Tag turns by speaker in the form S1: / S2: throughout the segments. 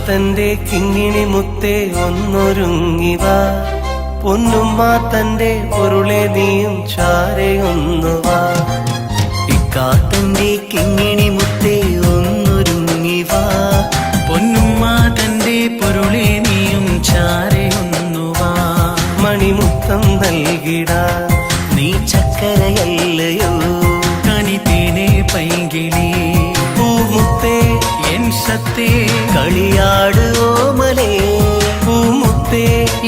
S1: തന്റെ കിങ്ങിണി മുത്തേ ഒന്നൊരുങ്ങിവാ, പൊന്നുമ്മ തന്റെ പൊരുളെ നീയും ചാരയൊന്നുവാ.
S2: ഇക്കാത്തന്റെ കിങ്ങിണി മുത്തേ ഒന്നൊരുങ്ങിവാ, പൊന്നുമ്മ തന്റെ പൊരുളെ നീയും ചാരയൊന്നുവാ.
S1: മണിമുത്തം നൽകിടാ
S2: നീ ചക്കരയല്ലയോ കനിതേനെ പൈങ്കിളി.
S1: പൂമുത്തേ
S2: എൻ സത്തേ കളിയാട് ഓമലേ,
S1: പൂമുത്തേ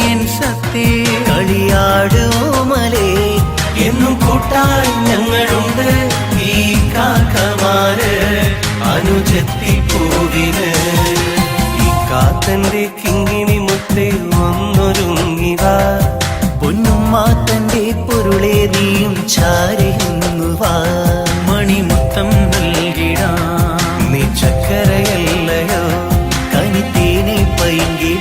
S2: എൻ സത്തേ
S1: കളിയാട് ഓമലേ. എന്നും കൂട്ടായി ഞങ്ങളുണ്ട് ഈ കാക്കമാര് അനുജത്തി പൂവിന്. ഈ കാത്തന്റെ കിങ്ങിണി മുത്തേ ഒന്നൊരുങ്ങിവാ,
S2: പൊന്നുമ്മ തന്റെ പൊരുളെ നീയും ചാരയുന്നുവാ. മണിമുത്തം നൽകിടാ
S1: നീ ചക്കരയല്ലയോ
S2: കനിതേനെ പൈങ്കിളി.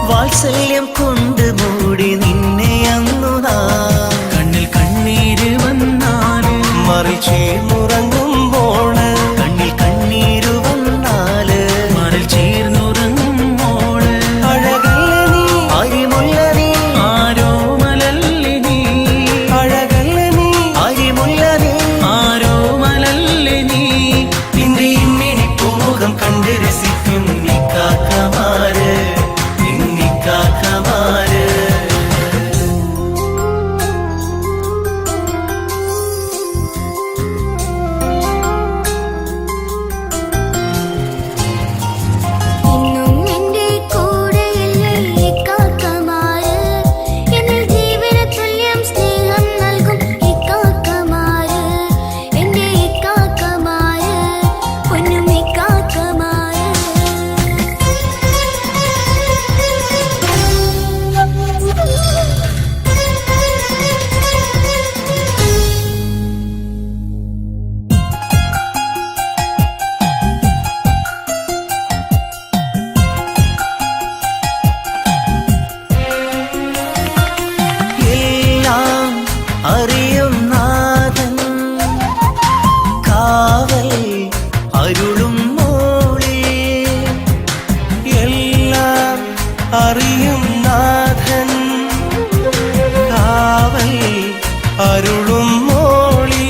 S2: വാത്സല്യം കൊണ്ട് മൂടി നിന്നെ അന്നു നാം, കണ്ണിൽ കണ്ണീര് വന്നാല്
S1: മറിച്ചേർന്നുറങ്ങുമ്പോള്,
S2: കണ്ണിൽ കണ്ണീര് വന്നാല് മറിൽ ചേർന്നുറങ്ങുമ്പോള്.
S1: അഴകല്ല നീ
S2: അരിമുല്ല നീ ആരോ മലല്ലി നീ,
S1: അഴകല്ല നീ
S2: അരിമുല്ല നീ ആരോ മലല്ലി നീ.
S1: നിന്റെ ഇമ്മിണി പൂമുഖം കണ്ട് രസിക്കും നീ കാക്കമാര്, കാക്കമാര്.
S2: അറിയും നാഥൻ കാവൽ അരുളും മോളി,
S1: എല്ലാം അറിയും നാഥൻ കാവൽ അരുളും മോളി.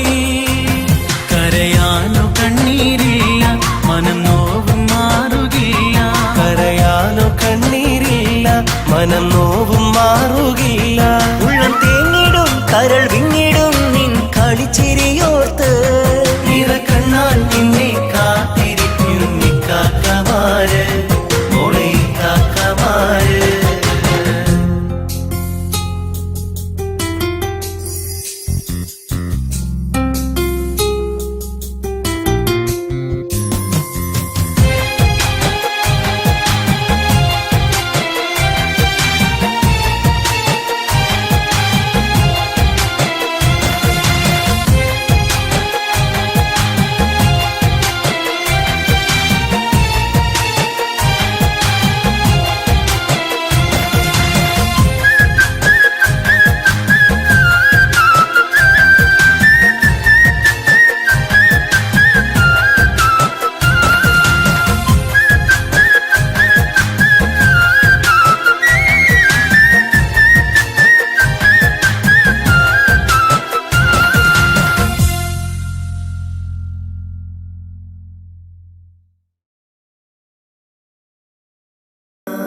S2: കരയാനോ കണ്ണീരില്ല മനം നോവും മാറുകില്ല,
S1: കരയാനോ കണ്ണീരില്ല മനം നോവും മാറുകില്ല.
S2: ഉള്ളം തേങ്ങിടും കരൾ വിങ്ങിടും നിൻ കളിച്ചിരിയോർത്ത്,
S1: നിറകണ്ണാൽ നിന്നെ കാത്തിരിക്കും നീ കാക്കമാര്, മോളെ കാക്കമാര്.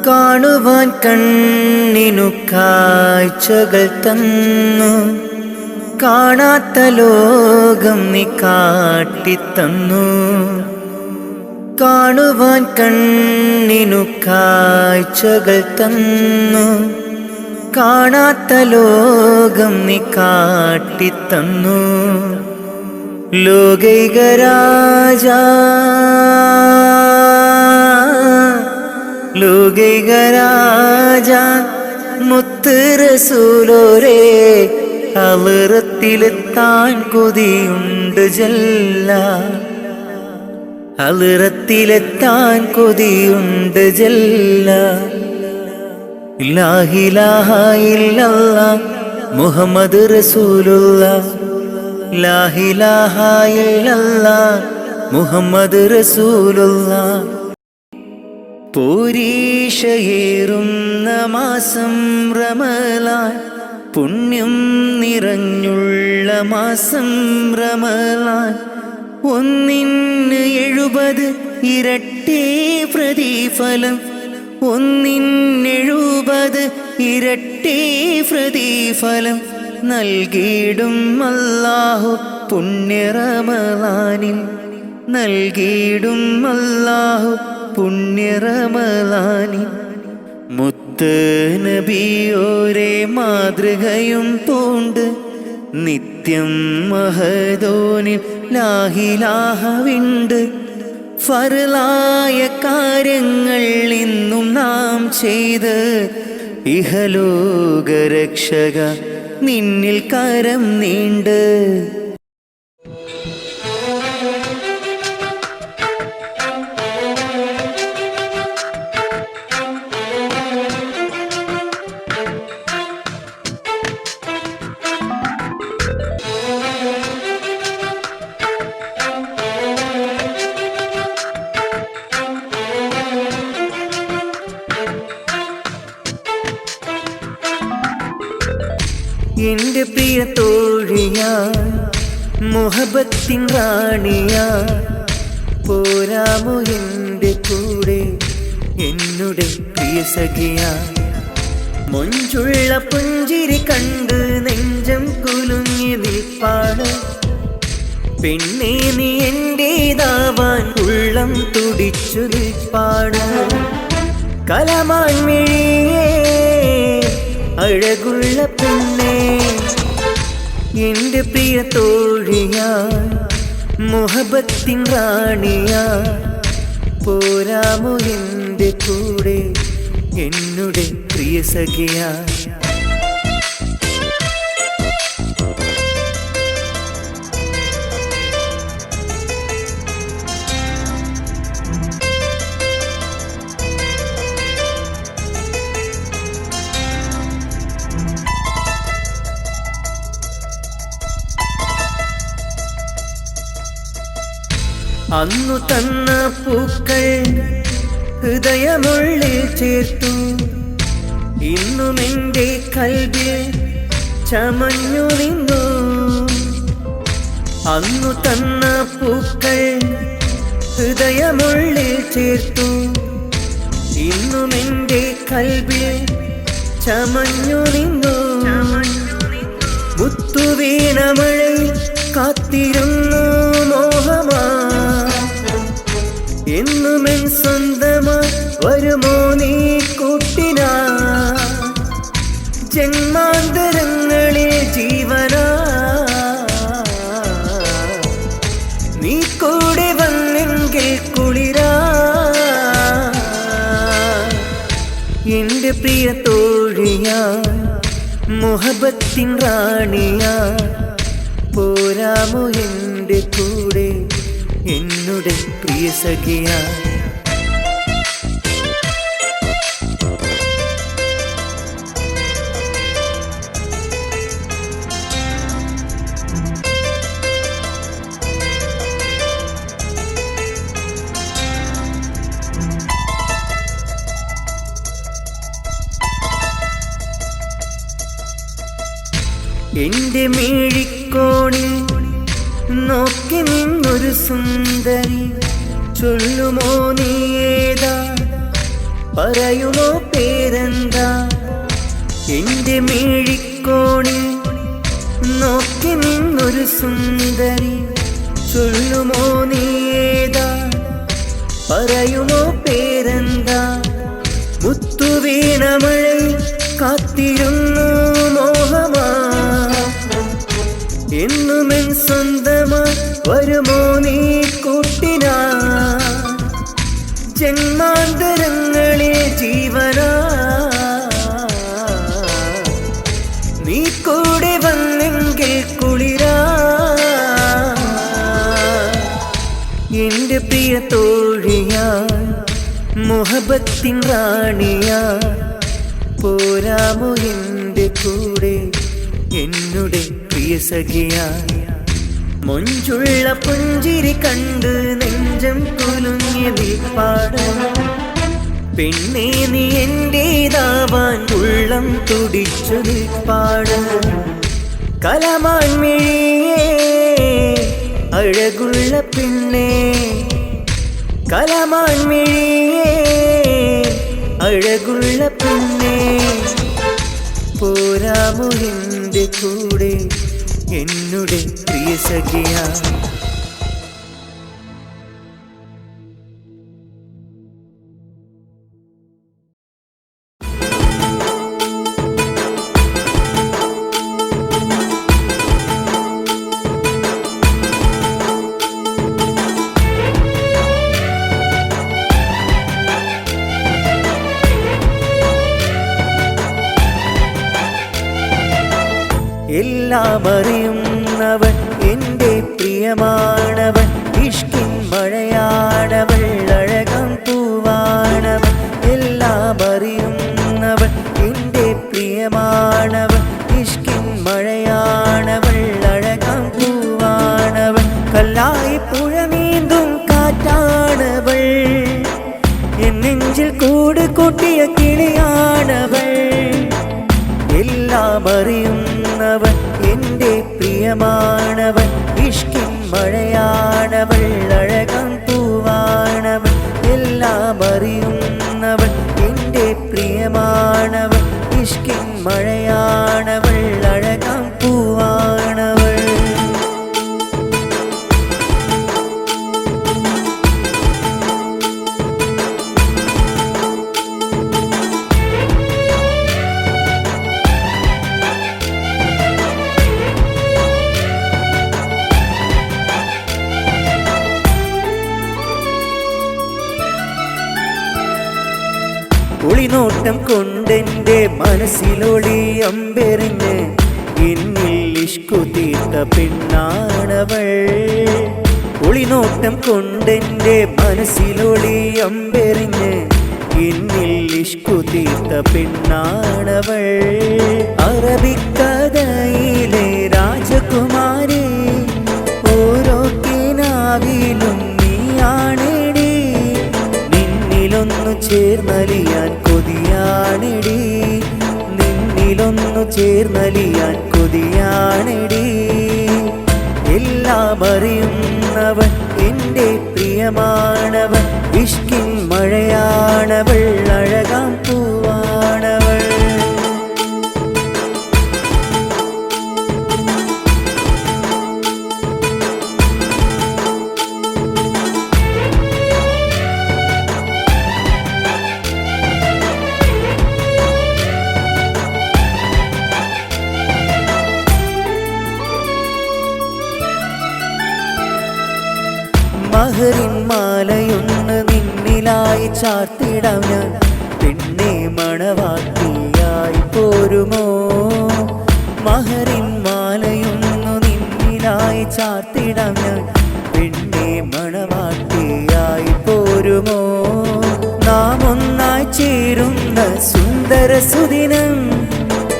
S2: കാണുവാൻ കണ്ണിനു കാഴ്ചകൾ തന്നു, കാണാത്ത ലോകം നീ കാട്ടിത്തന്നു. കാണുവാൻ കണ്ണിനു കാഴ്ചകൾ തന്നു, കാണാത്ത ലോകം നീ കാട്ടിത്തന്നു. ലോകൈക രാജ ലോകൈക രാജ മുത്ത് റസൂലോരേ, ഹളറത്തിലെത്താൻ കൊതിയുണ്ട് ജല്ല, ഹളറത്തിലെത്താൻ കൊതിയുണ്ട് ജല്ല. ലാ ഇലാഹ ഇല്ലല്ലാഹ് മുഹമ്മദ് റസൂലുള്ളാഹ്, ലാ ഇലാഹ ഇല്ലല്ലാഹ് മുഹമ്മദ് റസൂലുള്ളാഹ്. പോരീഷയേറുന്ന മാസം റമളാൻ, പുണ്യം നിറഞ്ഞുള്ള മാസം റമളാൻ. 1 70 ഇരട്ടി പ്രതിഫലം, 1 70 ഇരട്ടി പ്രതിഫലം നൽകിയിടും അല്ലാഹു പുണ്യ റമളാനിൽ, നൽകിയിടും അല്ലാഹു പുണ്യ റമളാനിൽ. മുത്ത് നബിയോരെ മാതൃകയും പൂണ്ട് നിത്യം മഹദോനിൽ ലാ ഇലാഹ വിണ്ട്. ഫർളായ കാര്യങ്ങൾ ഇന്നും നാം ചെയ്ത്, ഇഹലോക രക്ഷക നിന്നിൽ കരം നീണ്ട്. എന്റെ പ്രിയ തോഴിയാ, മുഹബത്തിൻ റാണിയാ, പോരാമോ എന്റെ കൂടെ എന്നുടെ പ്രിയ സഖിയാ. മൊഞ്ചുള്ള പുഞ്ചിരി കണ്ട് നെഞ്ചം കുലുങ്ങി നിൽപ്പാണ് പെണ്ണേ, നീ എന്റേതാവാൻ ഉള്ളം തുടിച്ചു നിൽപ്പാണ്. കലമാൻ മിഴിയേ അഴകുള്ള പെണ്ണേ, എന്റെ പ്രിയ തോഴിയാ, മുഹബത്തിൻ റാണിയാ, പോരാമോ എന്റെ കൂടെ എന്നുടെ പ്രിയ സഖിയാ. അന്നു തന്ന പൂക്കൾ ഹൃദയമുള്ളിൽ ചേർത്തു, ഇന്നും എൻ്റെ കൽബിൽ ചമഞ്ഞു നിന്നു. അന്നു തന്ന പൂക്കൾ ഹൃദയമുള്ളിൽ ചേർത്തു, ഇന്നും എൻ്റെ കൽബിൽ ചമഞ്ഞു നിന്നു. മുത്തുവീണ മഴയിൽ കാത്തിരുന്നു മോഹമാ, എന്നുമെൻ സ്വന്തമായി വരുമോ നീ കൂട്ടിനാ. ജന്മാന്തരങ്ങളിൽ ജീവനാ നീ കൂടെ വന്നെങ്കിൽ കുളിരാ. എന്റെ പ്രിയ തോഴിയാ, മുഹബത്തിൻ റാണിയാ, പോരാമോ എന്റെ കൂടെ എന്നുടെ പ്രിയ സഖിയാ. എന്റെ മിഴിക്കോണിൽ നോക്കി നിന്നൊരു സുന്ദരി, ചൊല്ലുമോ നീ ഏതാ, പറയുമോ പേരെന്താ. എന്റെ മിഴിക്കോണിൽ നോക്കി നിന്നൊരു സുന്ദരി, ചൊല്ലുമോ നീ ഏതാ, പറയുമോ പേരെന്താ? മുത്തുവീണ മഴയിൽ കാത്തിരുന്നു മോഹമാ, എന്നുമെൻ സ്വന്തമായി വരുമോ നീ കൂട്ടിനാ? ജന്മാന്തരങ്ങളിൽ ജീവനാ നീ കൂടെ വന്നെങ്കിൽ കുളിരാ. എന്റെ പ്രിയ തോഴിയാ, മുഹബത്തിൻ റാണിയാ, പോരാമോ എന്റെ കൂടെ എന്നുടെ പ്രിയ സഖിയാ? മൊഞ്ചുള്ള പുഞ്ചിരി കണ്ട് നെഞ്ചം കുലുങ്ങി നിൽപ്പാട്, പെണ്ണേ നീ എന്റേതാവാൻ ഉള്ളം തുടിച്ചു നിൽപ്പാട്. കലമാൻ മിഴിയേ അഴകുള്ള പെണ്ണേ, കലമാൻ മിഴിയേ അഴകുള്ള പെണ്ണേ, പോരാമോ എന്റെ കൂടെ എന്നുടെ പ്രിയ സഖിയാ? എല്ലാം അറിയുന്നവൻ എൻ്റെ പ്രിയമാണവൻ, ഇഷ്കിൻ മഴയാണവൾ, അഴകം പൂവാണവൻ. എല്ലാം അറിയുന്നവൻ എൻ്റെ പ്രിയമാണവൻ, ഇഷ്കിൻ മഴയാണവൾ, അഴകം പൂവാണവൻ. കല്ലായി പുഴ നീന്തും കാറ്റാണവൾ, എൻ നെഞ്ചിൽ കൂട് കൂട്ടിയ കിളിയാണവൾ. എല്ലാം അറിയുന്നവൻ എൻ്റെ പ്രിയമാണവൻ, ഇഷ്കിൻ മഴയാണവൾ, അഴകം പൂവാണവൻ. എല്ലാം അറിയുന്നവൻ എൻ്റെ പ്രിയമാണവൻ, ഇഷ്കിൻ മഴയാണവൾ, അഴകം പൂവാണവൾ. ഒളിനോട്ടം കൊണ്ടെൻ്റെ മനസ്സിലൊളി അമ്പെറിഞ്ഞ് എന്നിൽ ഇഷ്കു തീർത്ത പെണ്ണാണവൾ. ഒളിനോട്ടം കൊണ്ടെൻ്റെ മനസ്സിലൊളി അമ്പെറിഞ്ഞ് എന്നിൽ ഇഷ്കു തീർത്ത പെണ്ണാണവൾ. അറബിക്കഥയിലെ രാജകുമാരി, ഓരോ കിനാവിലും നീയാണെടി, നിന്നിലൊന്നു ചേർന്നലിയാൻ കൊതിയാണെടി, നിന്നിലൊന്നു ചേർന്നലിയാൻ കൊതിയാണെടി. എല്ലാം അറിയുന്നവൻ എൻ്റെ പ്രിയമാണവൻ, ഇഷ്കിൻ മഴയാണവൾ, അഴകാം പൂവാണവൾ. മഹറിൻ മാലയൊന്ന് നിന്നിലായി ചാർത്തിടാം ഞാൻ, പെണ്ണെ മണവാട്ടിയായി പോരുമോ? മഹറിൻ മാലയൊന്നു നിന്നിലായി ചാർത്തിടാം ഞാൻ, പെണ്ണെ മണവാട്ടിയായി പോരുമോ? നാം ഒന്നായി ചേരുന്ന സുന്ദര സുദിനം,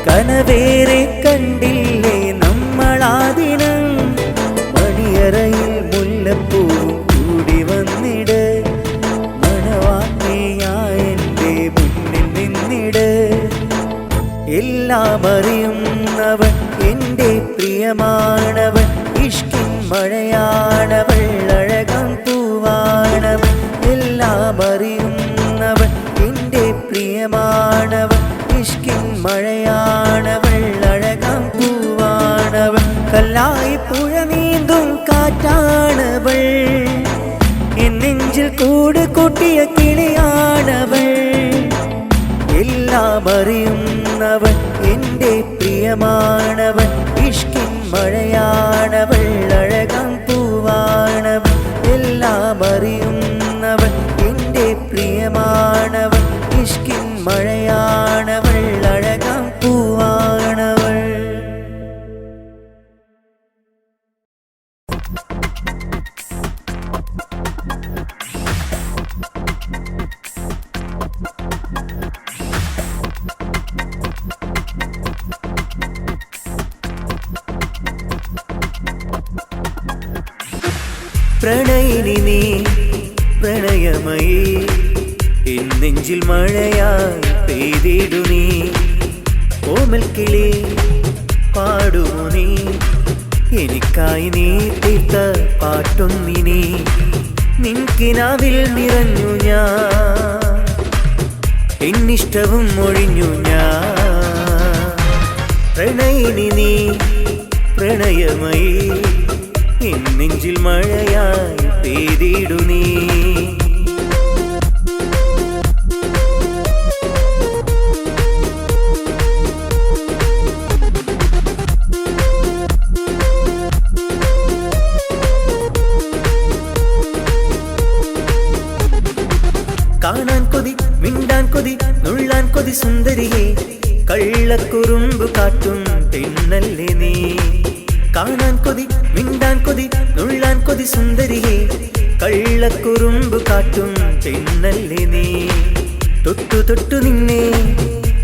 S2: കനവേറെ കണ്ടില്ലേ നമ്മളാദിനം. മണിയറയിൽ മുല്ലപ്പൂവും കൂടി വന്നിട്, മണവാട്ടിയായ എൻ്റെ മുന്നിൽ നിന്നിട്. എല്ലാം അറിയുന്നവൻ എൻ്റെ പ്രിയമാണവൻ, ഇഷ്കിൻ മഴയാണവൾ, അഴകം പൂവാണവൻ. എല്ലാം അറിയുന്നവൻ എൻ്റെ പ്രിയമാണവൻ, ഇഷ്കിൻ മഴയാണവൾ, അഴകം പൂവാണവൻ. കല്ലായി പുഴ നീന്തും കാറ്റാണവൾ, എൻ നെഞ്ചിൽ നെഞ്ചിൽ കൂട് കൂട്ടിയ കിളിയാണവൾ, എല്ലാം അറിയുന്നവൻ എൻ്റെ പ്രിയമാണവൻ. ഇഷ്കിൻ മഴയാണവൾ, അഴകാം പൂവാണവൻ. എല്ലാം അറിയുന്നവൻ എൻ്റെ പ്രിയമാണവൻ. ഇഷ്കിൻ മഴയാണവൾ, അഴകാം പൂവാണവൾ. പ്രണയിനി നീ പ്രണയമയീ, എന്നെഞ്ചിൽ മഴയായി പെയ്തിടു നീ. ഓമൽ കിളി പാടുമോ നീ, എനിക്കായി നീ തീർത്ത പാട്ടൊന്നിനി. നിൻകിനാവിൽ നിറഞ്ഞു ഞാൻ, എന്നിഷ്ടവും ഒഴിഞ്ഞു ഞാൻ. പ്രണയിനി നീ പ്രണയമയീ, എന്നെഞ്ചിൽ മഴയായി പെയ്തിടു നീ. കാണാൻ കൊതി, മിണ്ടാൻ കൊതി, നുള്ളാൻ കൊതി സുന്ദരിയെ, കള്ളക്കുറുമ്പ് കാട്ടും പെണ്ണല്ലേ നീ. കാണാൻ കൊതി, മിണ്ടാൻ കൊതി, നുള്ളാൻ കൊതി സുന്ദരിയെ, കള്ളക്കുറുമ്പ് കാട്ടും പെണ്ണല്ലേ നീ. തൊട്ടു തൊട്ടു നിന്നെ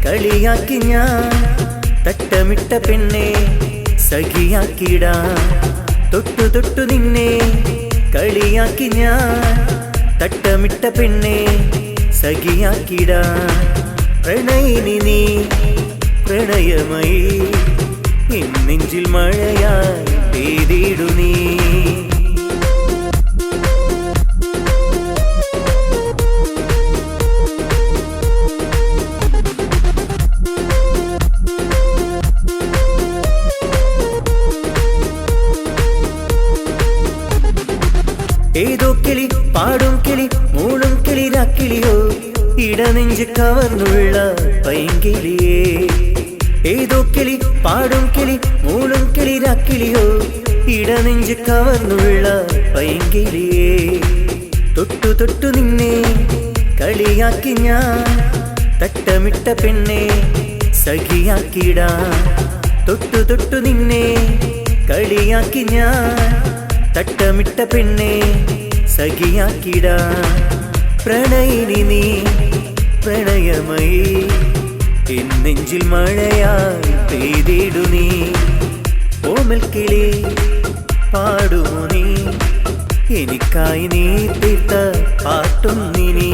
S2: കളിയാക്കി ഞാൻ, തട്ടമിട്ട പെണ്ണെ സഖിയാക്കിടാം. തൊട്ടു തൊട്ടു നിന്നെ കളിയാക്കി ഞാൻ, തട്ടമിട്ട പെണ്ണെ സഖിയാക്കിടാം. പ്രണയിനി നീ പ്രണയമയീ, എന്നെഞ്ചിൽ മഴയായി പെയ്തിടു നീ. ഏതോ കിളി പാടും കിളി, മൂളും കിളിരാക്കിളിയോ, ഇടനെഞ്ച് കവർന്നുള്ള പൈങ്കിളിയേ. ഏതോ കിളി പാടും കിളി, മൂളും കിളിരാക്കിളിയോ, ഇടനെഞ്ച് കവർന്നുള്ള പൈങ്കിളിയേ. തൊട്ടു തൊട്ടു നിന്നെ കളിയാക്കി ഞാൻ, തട്ടമിട്ട പെണ്ണെ സഖിയാക്കിടാം. തൊട്ടു തൊട്ടു നിന്നെ കളിയാക്കി ഞാൻ, തട്ടമിട്ട പെണ്ണെ സഖിയാക്കിടാം. പ്രണയിനി നീ പ്രണയമയീ, എന്നെഞ്ചിൽ മഴയായി പെയ്തിടു നീ. ഓമൽ കിളി പാടുമോ നീ, എനിക്കായി നീ തീർത്ത പാട്ടൊന്നിനി.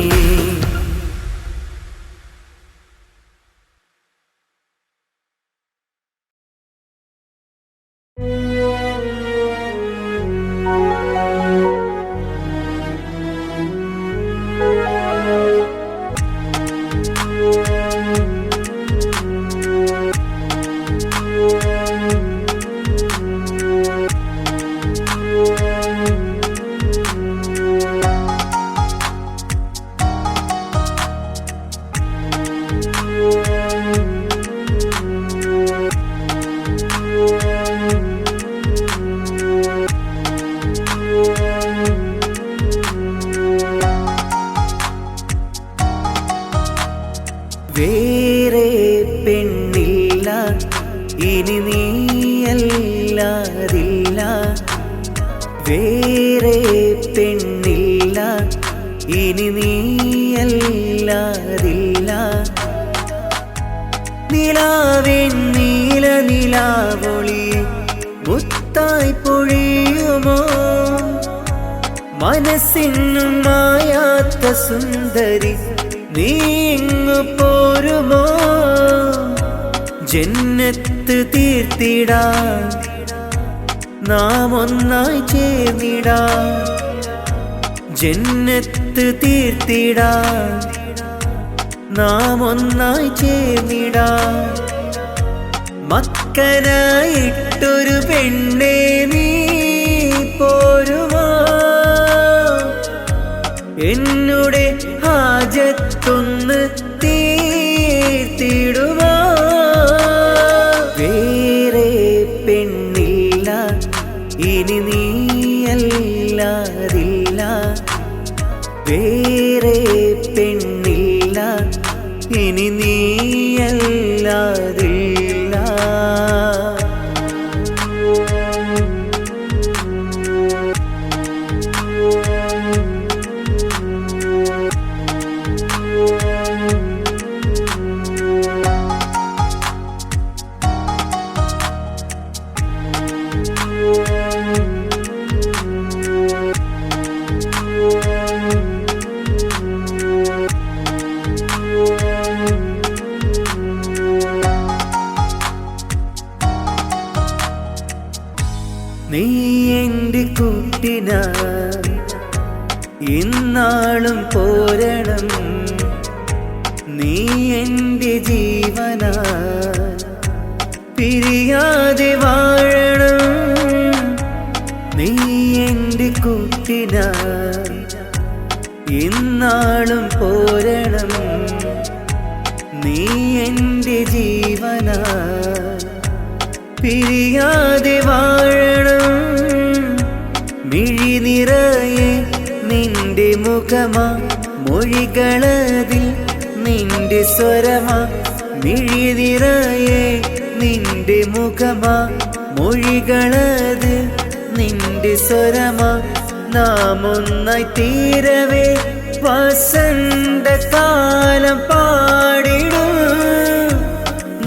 S2: വേറെ പെണ്ണില്ല ഇനി നീയല്ലാതില്ല, വേറെ പെണ്ണില്ല ഇനി നീയല്ലാതില്ല. നിലാവിൻ നീല നിലാവൊളി മുത്തായി പൊഴിയുമോ, മനസ്സിനും മായാത്ത സുന്ദരി നീ ഇങ്ങു പോരുമോ. ജന്നത്ത് തീർത്തിടാൻ നാം ഒന്നായി ചേർന്നിടാം, ജന്നത്ത് തീർത്തിടാൻ നാം ഒന്നായി ചേർന്നിടാം. മക്കനായിട്ടൊരു പെണ്ണെ നീ പോരുമോ, ഇനി നീയല്ലാതില്ല വേറെ പെണ്ണില്ല ഇനി നീയല്ലാതില്ല. നീ എൻ്റെ കുട്ടിനാ ഇന്നാളും പോരണം നീ എൻ്റെ ജീവനാ പിരിയാതെ വാഴണം നീ എൻ്റെ കുട്ടിനാ ഇന്നാളും പോരണം നീ എൻ്റെ ജീവനാ പിരിയാതെ വാഴണം. മിഴി നിറയെ നിന്റെ മുഖമാ മൊഴികളതിൽ നിന്റെ സ്വരമാ മിഴി നിറയെ നിന്റെ മുഖമാ മൊഴികളത് നിന്റെ സ്വരമാ നാം ഒന്നായി തീരവേ വസന്തകാലം പാടിടും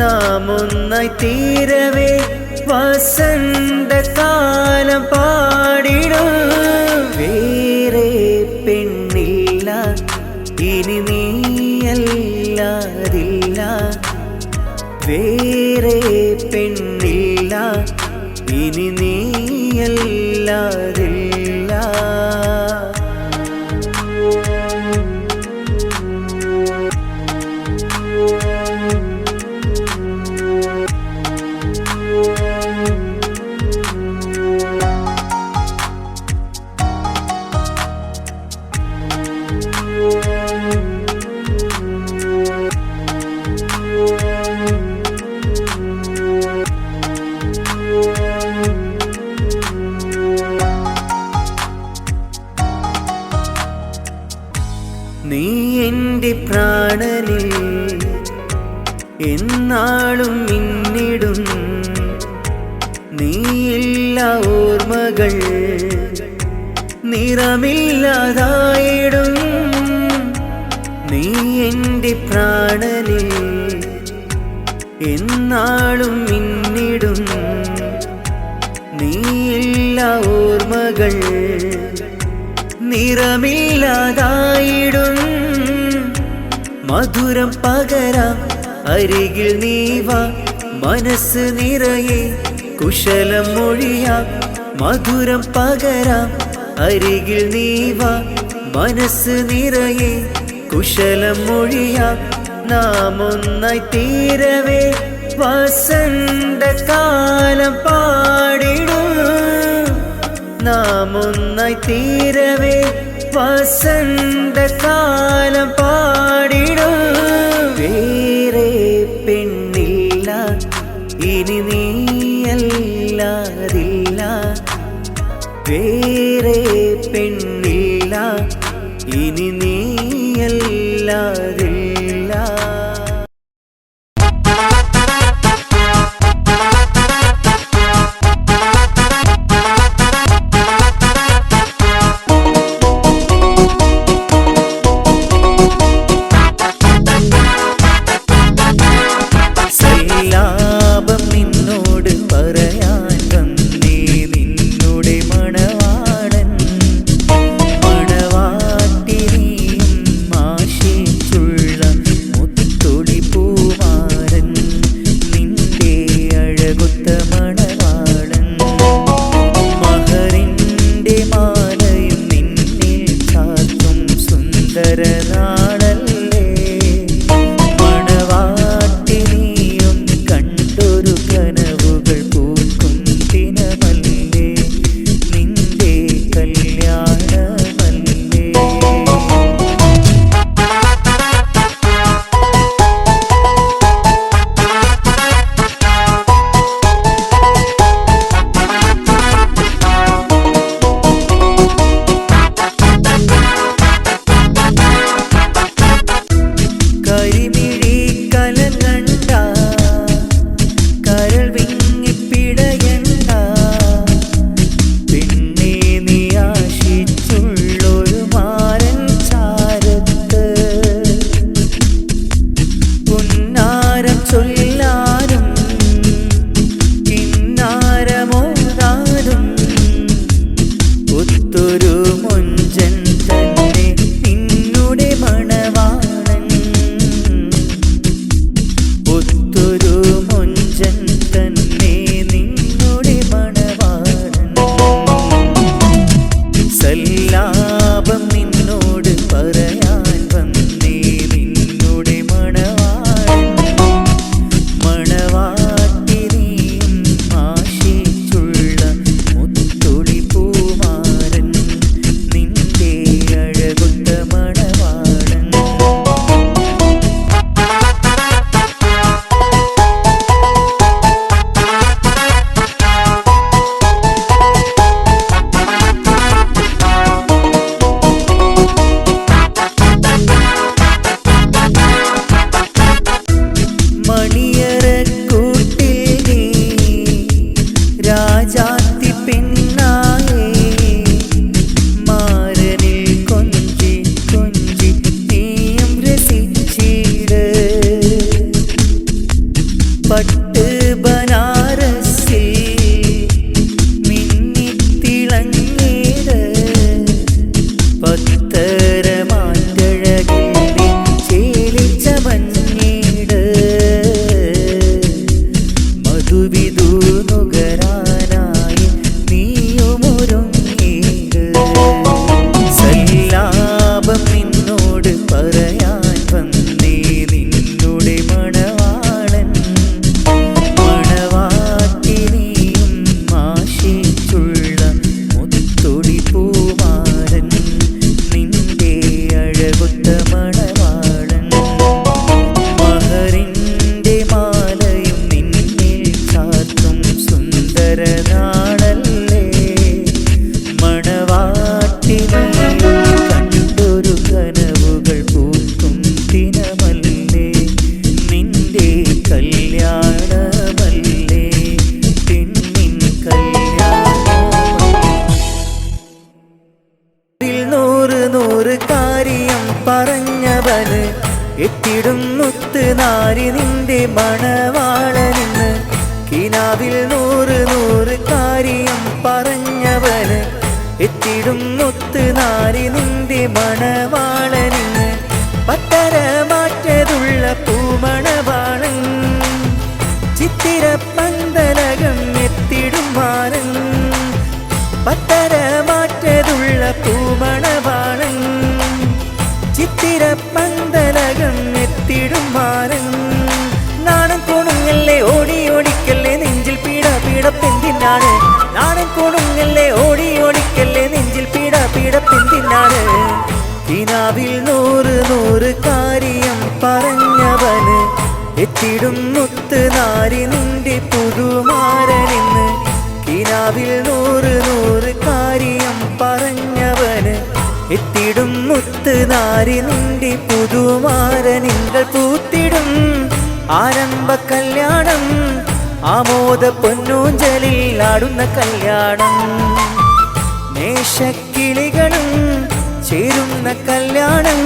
S2: നാം ഒന്നായി തീരവേ വസന്തകാലം പാടിടും. വേറെ പെണ്ണില്ല ഇനി നീയല്ലാതില്ല വേറെ പെണ്ണില്ല ഇനി നീയല്ലാതില്ല. നീ എൻ്റെ പ്രാണനിൽ എന്നാളും മിന്നിടും നീയില്ല ഓർമ്മകൾ നിറമില്ലാതായിടും നീ എൻ്റെ പ്രാണനിൽ എന്നാളും മിന്നിടും നീയില്ല ഓർമ്മകൾ നിറമില്ലാതായിടും. മധുരം പകരാം അരികിൽ നീവാ മനസ്സ് നിറയെ കുശലം മൊഴിയാം മധുരം പകരാം അരികിൽ നീവാ മനസ്സ് നിറയെ കുശലം മൊഴിയാം നാം ഒന്നായി തീരവേ വസന്തകാലം പാടിടും നാം ഒന്നായി തീരവേ വസന്തകാലം പാടിടും. വേറെ പെണ്ണില്ല ഇനി നീയല്ലാതില്ല വേറെ പെണ്ണില്ല ഇനി നീയല്ലാതില്ല. ലാഭം നിന്നോട് പറയാൻ വന്നേ നിന്നുടെ മണവാളൻ മണവാട്ടിനിയും ആശിച്ചുള്ള മുത്ത്
S3: പറഞ്ഞവന് എത്തിടും മുത്ത് നാരി നിന്റെ മണവാളനിന്ന് കിനാവിൽ 100 കാര്യം പറഞ്ഞവന് എത്തിടും മുത്ത് നാരി നിന്റെ മണവാളനിന്ന് പത്തര മാറ്റതുള്ള പൂമണവാളൻ ചിത്തിര പന്തലകം എത്തിടും മാരൻ പത്തര മാറ്റതുള്ള പൂമണവാളൻ ചിത്തിര പന്തലകം എത്തിടും മാരൻ നാണം കൊടുങ്ങല്ലേ ഓടി ഓടിക്കല്ലേ നെഞ്ചിൽ പീഡ പീഡപ്പെന്തിനാണ് നാണം കൊടുങ്ങല്ലേ ഓടി ഓടിക്കല്ലേ നെഞ്ചിൽ പീഡ പീഡപ്പെന്തിനാണ് കിനാവിൽ 100 കാര്യം പറഞ്ഞവന് എത്തിടും മുത്ത് നാരി നിന്റെ പുതുമാരനിന്ന് കിനാവിൽ 100 കാര്യം പറഞ്ഞവന് എത്തിടും മുത്ത് നാരി നിന്റെ പുതുമാരനിങ്ങൾ പൂത്തിടും ആരംഭ കല്യാണം ആമോദ പൊന്നൂഞ്ചലിൽ ആടുന്ന കല്യാണം നേശക്കിളികളും ചേരുന്ന കല്യാണം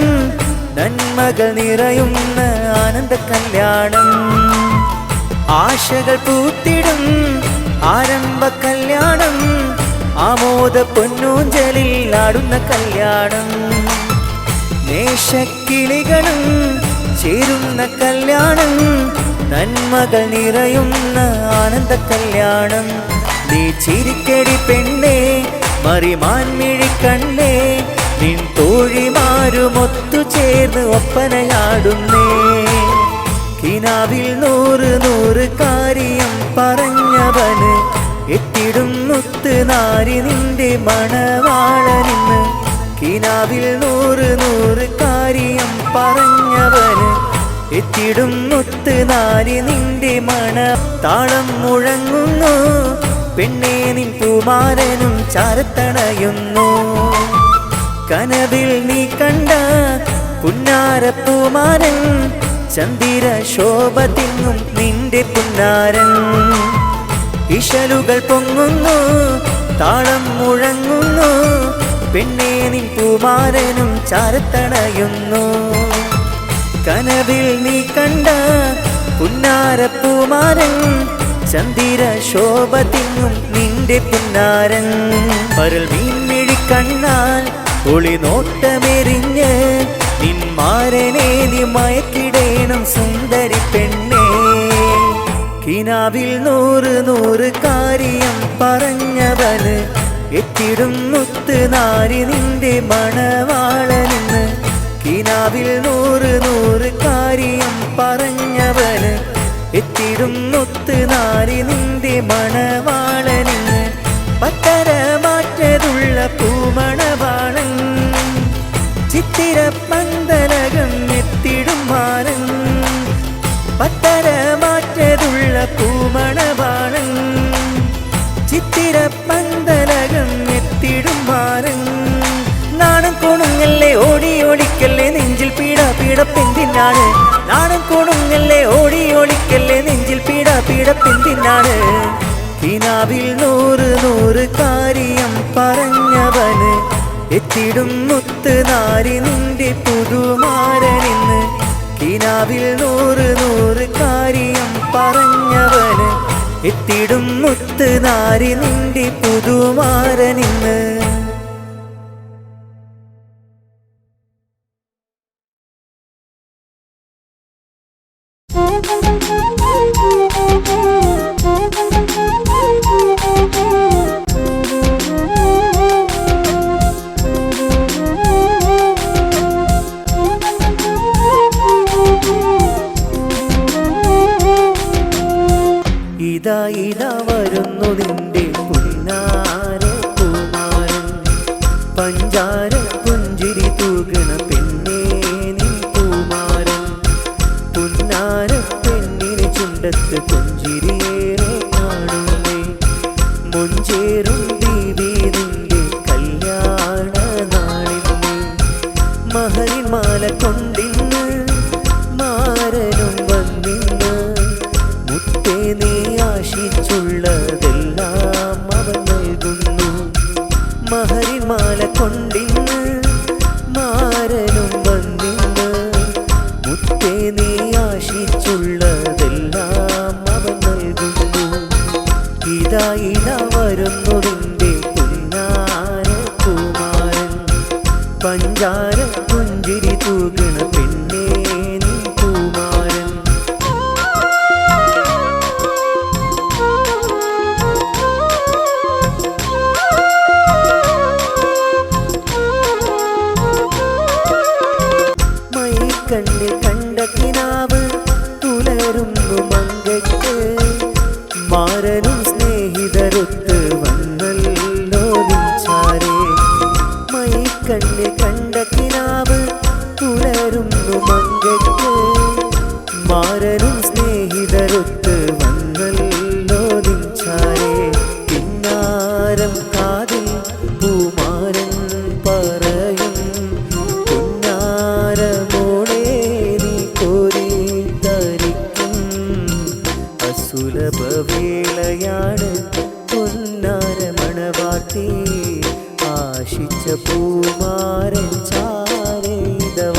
S3: നന്മകൾ നിറയുന്ന ആനന്ദ കല്യാണം ആശകൾ പൂത്തിടും ആരംഭ കല്യാണം ആമോദ പൊന്നൂഞ്ചലിൽ ആടുന്ന കല്യാണം നേശക്കിളികളും ചേരുന്ന കല്യാണം നന്മകൾ നിറയുന്ന ആനന്ദ കല്യാണം നീ ചിരിക്കടി പെണ്ണേ മറിമാൻമിഴി കണ്ണേ നിൻ തോഴിമാരുമൊത്തു ചേർന്ന് ഒപ്പനയാടുന്നേ കിനാവിൽ 100 കാര്യം പറഞ്ഞവന് എത്തിടും മുത്ത് നാരി നിന്റെ മണവാളനിന്ന് കിനാവിൽ 100 കാര്യം പറഞ്ഞവന് എത്തിടും മുത്ത് നാരി നിന്റെ മണ താളം മുഴങ്ങുന്നു പെണ്ണേ നിൻ പൂമാരനും ചാരത്തണയുന്നു കനവിൽ നീ കണ്ട പുന്നാരപ്പൂമാരൻ ചന്ദിര ശോഭ തിങ്ങും നിന്റെ പുന്നാരൻ ഇശലുകൾ പൊങ്ങുന്നു താളം മുഴങ്ങുന്നു പെണ്ണേ നിൻ പൂമാരനും ചാരത്തണയുന്നു കനവിൽ നീ കണ്ട പുന്നാരപ്പൂമാരൻ ചന്ദിര ശോഭ തിങ്ങും നിന്റെ പുന്നാരൻ പരൽ മീൻമിഴി കണ്ണാൽ ഒളി നോട്ടമെറിഞ്ഞ് നിന്മാരനെ നീ മയക്കിടേണം സുന്ദരി പെണ്ണേ കിനാവിൽ 100 കാര്യം പറഞ്ഞവന് എത്തിടും മുത്ത് നാരി നിന്റെ മണവാളനിന്ന് കിനാവിൽ 100 കാര്യം പറഞ്ഞവന് എത്തിടും മുത്ത് നാരി നിന്റെ മണവാളനിന്ന് പത്തര മാറ്റതുള്ള പൂമണവാളൻ ചിത്തിര പന്തലകം എത്തിടും മാരൻ പത്തര മാറ്റതുള്ള പൂമണവാളൻ ചിത്തിര പന്തലകം എത്തിടും മാരൻ നാണം കൊടുങ്ങല്ലേ ഓടി ഓടിക്കല്ലേ നെഞ്ചിൽ പീഡ പീഡപ്പെന്തിനാണ് നാണം കൊടുങ്ങല്ലേ ഓടി ഓടിക്കല്ലേ നെഞ്ചിൽ പീഡ പീഡപ്പെന്തിനാണ് കിനാവിൽ 100 കാര്യം പറഞ്ഞവന് എത്തിടും മുത്ത് നാരി നിന്റെ പുതുമാരനിന്ന് കിനാവിൽ 100 കാര്യം പറഞ്ഞവന് എത്തിടും മുത്ത് നാരി നിന്റെ പുതുമാരനിന്ന് ഇതാ ഇതാ വരുന്നു നിന്റെ പുന്നാര കുമാരൻ പഞ്ചാര പുഞ്ചിരി തൂകണ പെണ്ണേ നീ കുമാരൻ പുന്നാര പെണ്ണിന് ചുണ്ടത്ത് പുഞ്ചിരിയേറെ കാണുന്നേ മുഞ്ചേറും ദീപി നിന്റെ കല്യാണ നാളിന്നേ മഹരിമാല കൊണ്ടിന്ന് മാരനും വന്നിന്ന് മുത്തേ നീ ആശിച്ചുള്ളതെല്ലാം അവൻ നൽകുന്നു മഹരിമാല കൊണ്ടിന്ന് മാരനും വന്നു കണ്ണി കണ്ട കിനാവ് പുലരുന്നു മങ്കയ്ക്ക് മാരനും സ്നേഹിതരൊത്ത് വന്നല്ലോ നിഞ്ചാരേ പിന്നാരം കാതിൽ പൂമാരൻ പറയും പുന്നാരമോളെ നീ കോരി തരിക്കും അസുലഭ വേളയാണ് പൊന്നാര മണവാട്ടി ആശിച്ച പൂമാരൻ ചാരേതവന്നെത്തി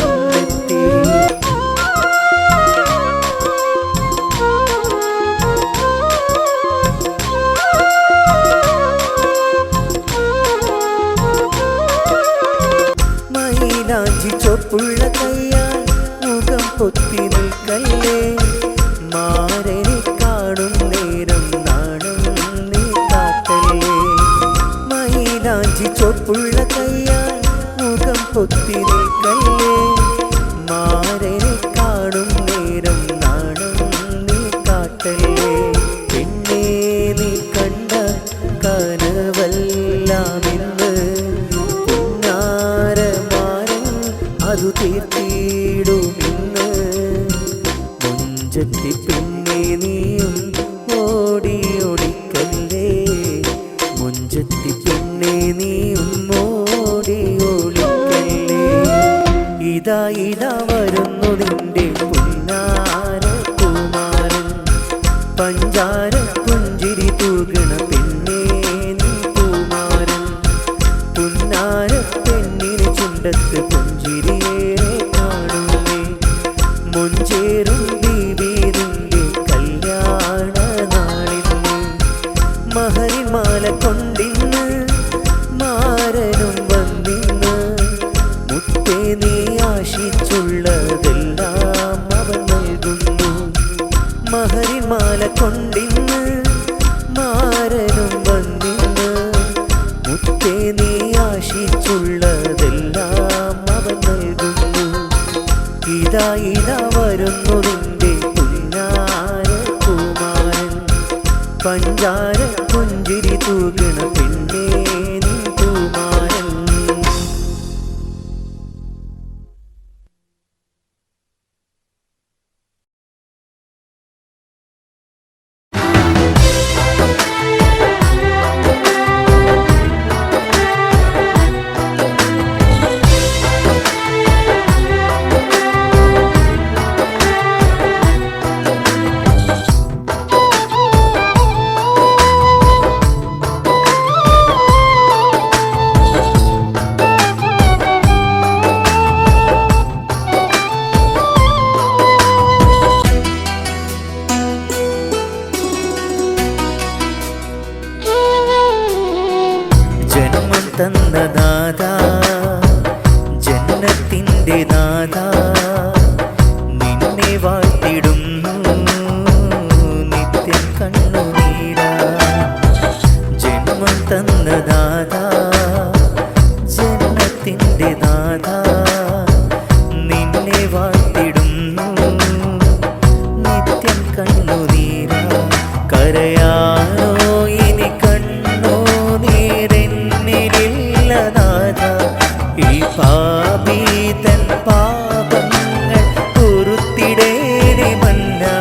S3: മൈലാഞ്ചി ചൊപ്പുള്ള കയ്യാൽ മുഖം പൊത്തി നിൽക്കല്ലേ മാരനെ കാണും നേരം നാണം നീ കാത്തല്ലേ മൈലാഞ്ചി ചൊപ്പുള്ള കയ്യാൽ മുഖം പൊത്തി നിൽക്കല്ലേ മാരനെ കാണും നേരം നാണം നീ കാത്തല്ലേ പെണ്ണേ നീ കണ്ട കനവല്ലാമിന്ന് അതു തീർത്തിടുമിന്ന് മുഞ്ചത്തി പിന്നെ നീയും ഓടി ഓടിക്കല്ലേ മുഞ്ചത്തി പിന്നെ നീയും ഓടി ഓടിക്കല്ലേ ഇതാ ഇതാ വരുന്നു നിന്റെ പുന്നാര കുമാരൻ പഞ്ചാര പുഞ്ചിരി തൂകണ പിന്നെ നീ കുമാരൻ പുന്നാര പെണ്ണിന് ചുണ്ടത്ത് പുഞ്ചിരിയേറെ കാണുമേ മുഞ്ചേറും ബീബീരിന്റെ കല്യാണ നാളിന്ന് മഹരിമാല കൊണ്ടിന്ന് മാരനും വന്നിന്ന് മുത്തേ നീ ആശിച്ചുള്ളതെല്ലാം അവൻ നൽകുന്നു മഹരിമാല കൊണ്ടിന്ന് മാരനും വന്നിന്ന് മുത്തേ നീ ആശിച്ചുള്ളതെല്ലാം അവൻ നൽകുന്നു ഇതാ ഇതാ വരുന്നു നിന്റെ പുന്നാര കുമാരൻ പഞ്ചാര പുഞ്ചിരി തൂകണ പിന്നെ നീ കുമാരൻ ജന്മം തന്ന നാഥാ ജന്നത്തിൻ്റെ നാഥാ നിന്നെ വാഴ്ത്തിടുന്നു നിത്യം കണ്ണുനീരാ ജന്മം തന്ന നാഥാ ജന്നത്തിൻ്റെ നാഥാ നിന്നെ വാഴ്ത്തിടുന്നു നിത്യം കണ്ണുനീരാ കരയാനോ ഇനി കണ്ണോ നീരെന്നിലില്ല നാഥ ഈ പാപി തൻ പാപങ്ങൾ പൊറുത്തിടേണേ മന്നാ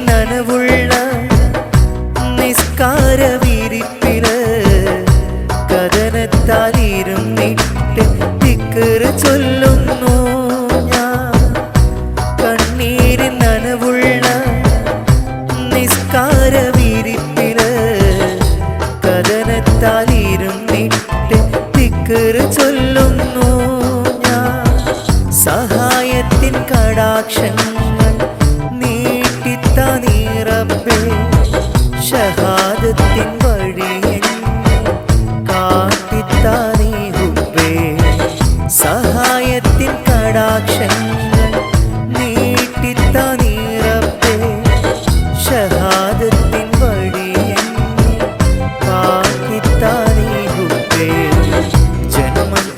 S3: നനവുള്ള നിസ്കാരവിരിപ്പില് കഥനത്താലിരുന്നിട്ട് തിക്കറ് ചൊല്ലുന്നു ഞാൻ കണ്ണീര് നനവുള്ള നിസ്കാരവിരിപ്പില് കഥനത്താലിരുന്നിട്ട് തിക്കറ് ചൊല്ലുന്നു ഞാൻ സഹായത്തിൻ കടാക്ഷങ്ങൾ നീറപ്പേ ഷഹാദത്തിൻ വഴിയൻ കാട്ടിത്താനീ ഹുബേ സഹായത്തിൻ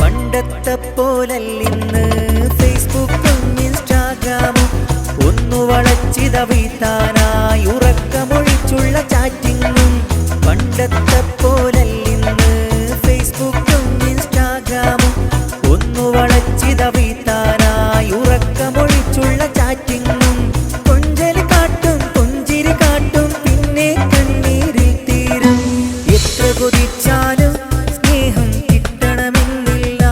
S3: പണ്ടത്തെ പോലല്ലിന്ന് ഫേസ്ബുക്കും ഇൻസ്റ്റാഗ്രാമും ഒന്നു വളച്ചിത വീത്താനായി ഉറക്കമൊഴിച്ചുള്ള ചാറ്റിങ്ങും. പണ്ടത്തെ പോലല്ലിന്ന് ഫേസ്ബുക്കും ഇൻസ്റ്റാഗ്രാമും ഒന്നു വളച്ചിത വീത്താനായി ഉറക്കമൊഴിച്ചുള്ള ചാറ്റിങ്ങും. കൊഞ്ചല് കാട്ടും പുഞ്ചിരി കാട്ടും പിന്നെ കണ്ണീരിൽ തീരും. എത്ര കൊതിച്ചാലും സ്നേഹം കിട്ടണമെന്നില്ല.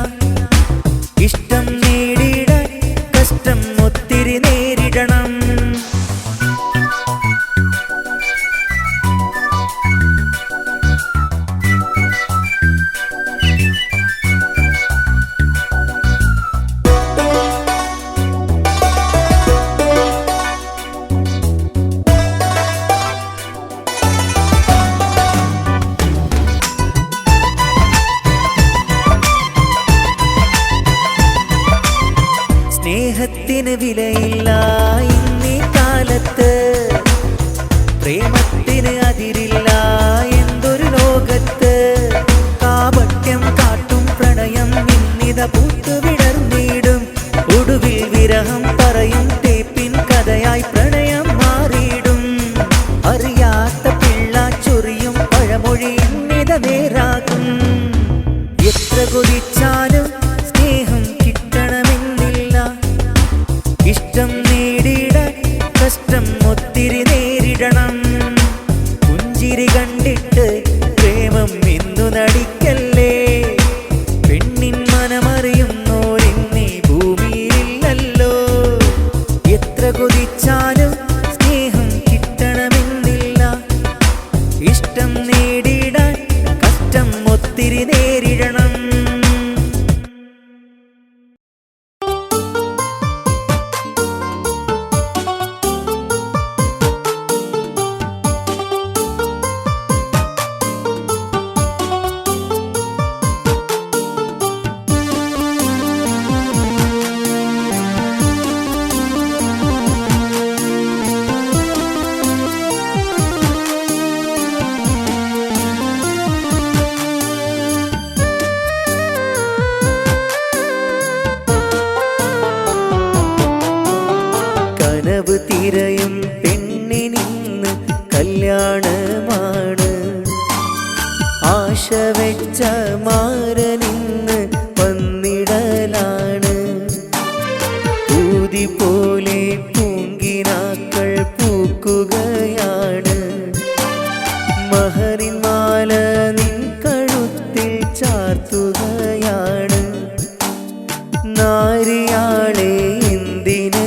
S3: ഇഷ്ടം നേടിയിടാൻ കഷ്ടം ഒത്തിരി നേരിടണം. ഒത്തിരി നേരിടണം. പുഞ്ചിരി കണ്ടിട്ട് പ്രേമം ഇന്നു നടിക്കല്ലേ. പെണ്ണിൻ മനമറിയുന്നോരിന്നീ ഭൂമിയിലില്ലല്ലോ. എത്ര കൊതിച്ചാലും സ്നേഹം കിട്ടണമെന്നില്ല. ഇഷ്ടം നേടിയിടാൻ കഷ്ടം ഒത്തിരി നേരിടണം. കനവ് തിരയും പെണ്ണിനിന്ന് കല്യാണമാണ്. ആശ വെച്ച മാരനിന്ന് വന്നിടലാണ്. ഊതി പോലെ പൂങ്കിനാക്കൾ പൂക്കുകയാണ്. മഹറിൻ മാല നിൻ കഴുത്തിൽ ചാർത്തുകയാണ്. നാരിയാളെ എന്തിന്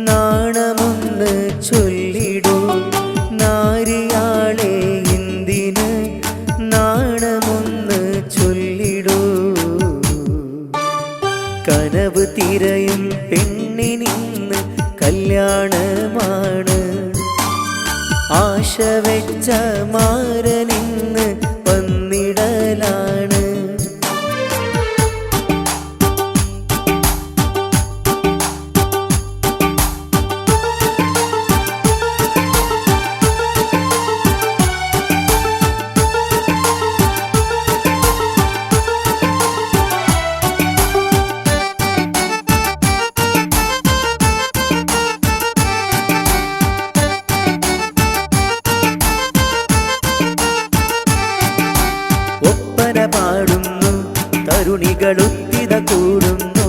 S3: നാണമൊന്ന് ചൊല്ലിടൂ. നാരിയാളെ എന്തിന് നാണമൊന്ന് ചൊല്ലിടൂ. കനവ് തിരയും പെണ്ണിനിന്ന് കല്യാണമാണ്. ആശ വെച്ച മാരനിന്ന് വന്നിടലാണ്. ഒപ്പന പാടുന്നു തരുണികളൊത്തിത കൂടുന്നു.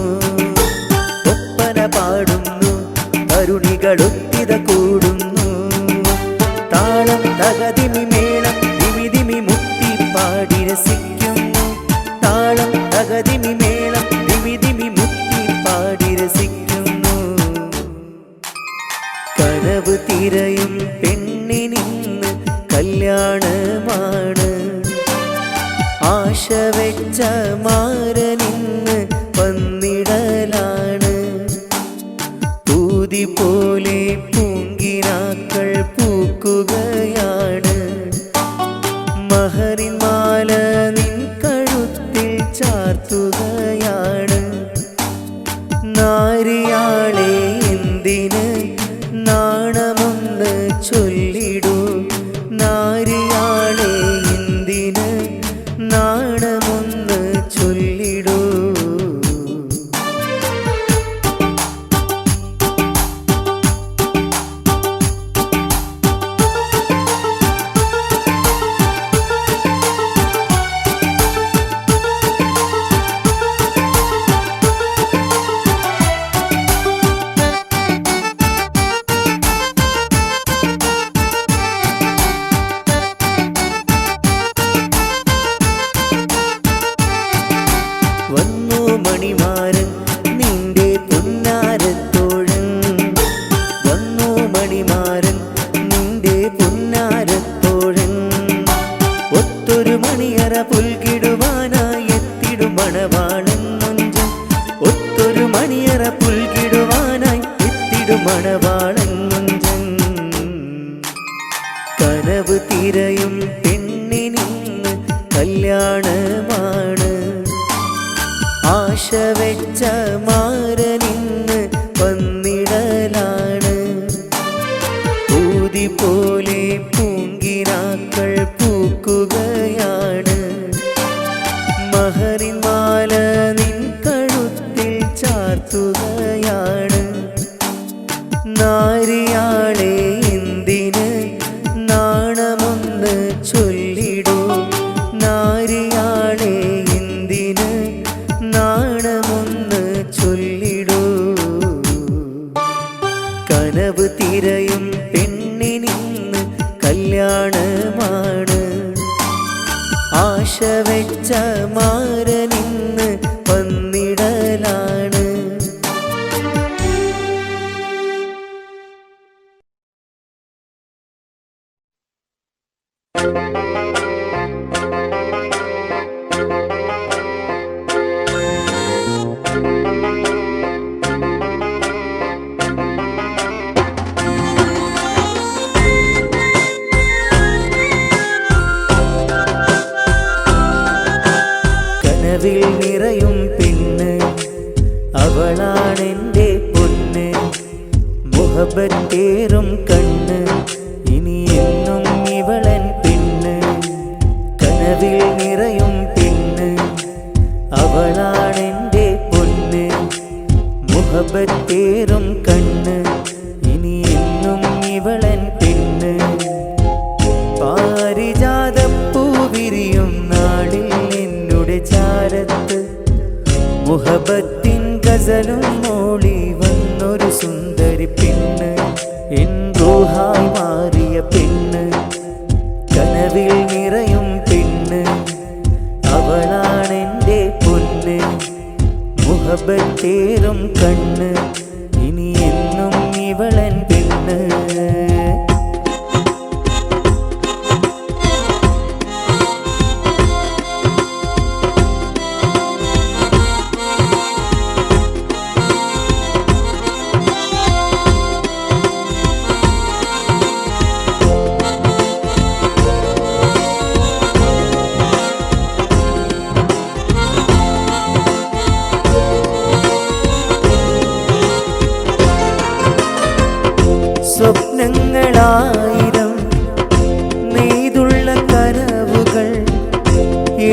S3: ഒപ്പന പാടുന്നു തരുണികളൊത്തിത കൂടുന്നു. താളം തകതിമി മേളം ദിമിദിമി മുട്ടി പാടി രസിക്കുന്നു. താളം തകതിമി മേളം ദിമിദിമി മുട്ടി പാടി രസിക്കുന്നു. കനവ് തിരയും പെണ്ണിനിന്ന് കല്യാണമാണ്. ആശ വെച്ച മാരനിന്ന് വന്നിടലാണ്. ഊതി പോലെ പൂങ്കിനാക്കൾ പൂക്കുകയാണ്. മഹറിൻ മാല നിൻ കഴുത്തിൽ ചാർത്തുകയാണ്. നാരിയാളെ എന്തിന് നാണമൊന്ന് ചൊല്ലിടൂ. നാരിയാളെ എന്തിന് നാണമൊന്ന് ചൊല്ലിടൂ. വന്നു മണിമാരൻ നിന്റെ പുന്നാരത്തോഴൻ. വന്നു മണിമാരൻ നിന്റെ പുന്നാരത്തോഴൻ. ഒത്തൊരു മണിയറ പുൽകിടുവാനായി എത്തിടും മണവാളൻ മുഞ്ചൻ. ഒത്തൊരു മണിയറ പുൽകിടുവാനായി എത്തിടും മണവാളൻ മുഞ്ചൻ. കനവ് തിരയും പെണ്ണിനിന്ന് കല്യാണമാണ്. ആശ വെച്ച മാരനിന്ന് വന്നിടലാണ്. ഊതി പോലെ പൂങ്കിനാക്കൾ പൂക്കുകയാണ്. മഹറിൻ മാല നിൻ കഴുത്തിൽ ചാർത്തുകയാണ്. നാരിയാളെ എന്തിന് നാണമൊന്ന് ചൊല്ലിടൂ. നാരിയാളെ എന്തിന് നാണമൊന്ന് ചൊല്ലിടൂ. കനവ് തിരയും കനവിൽ നിറയും പെണ്ണ് അവളാണെൻ്റെ പൊന്ന്, മുഹബത്തേറും കണ്ണ് ഇനി എന്നും ഇവളൻ പെണ്ണ്. കനവിൽ നിറയും പെണ്ണ് അവളാണെൻ്റെ പൊന്ന്, മുഹബത്തേറും കണ്ണ് ഇനി എന്നും ഇവളൻ പെണ്ണ്. പാരിജാതപ്പൂ വിരിയും നാളിൽ എന്നുടെ ചാരത്ത് മുഹബത്തിൻ ഗസലും മോളി വന്നൊരു സുന്ദരി പെണ്ണ്, എൻ റൂഹായി മാറിയ പെണ്ണ്. കനവിൽ നിറയും പെണ്ണ് അവളാണെൻ്റെ പൊന്ന്, മുഹബത്തേറും കണ്ണ് ഇനി എന്നും ഇവളൻ പെണ്ണ്. സ്വപ്നങ്ങളായിരം നെയ്തുള്ള കനവുകൾ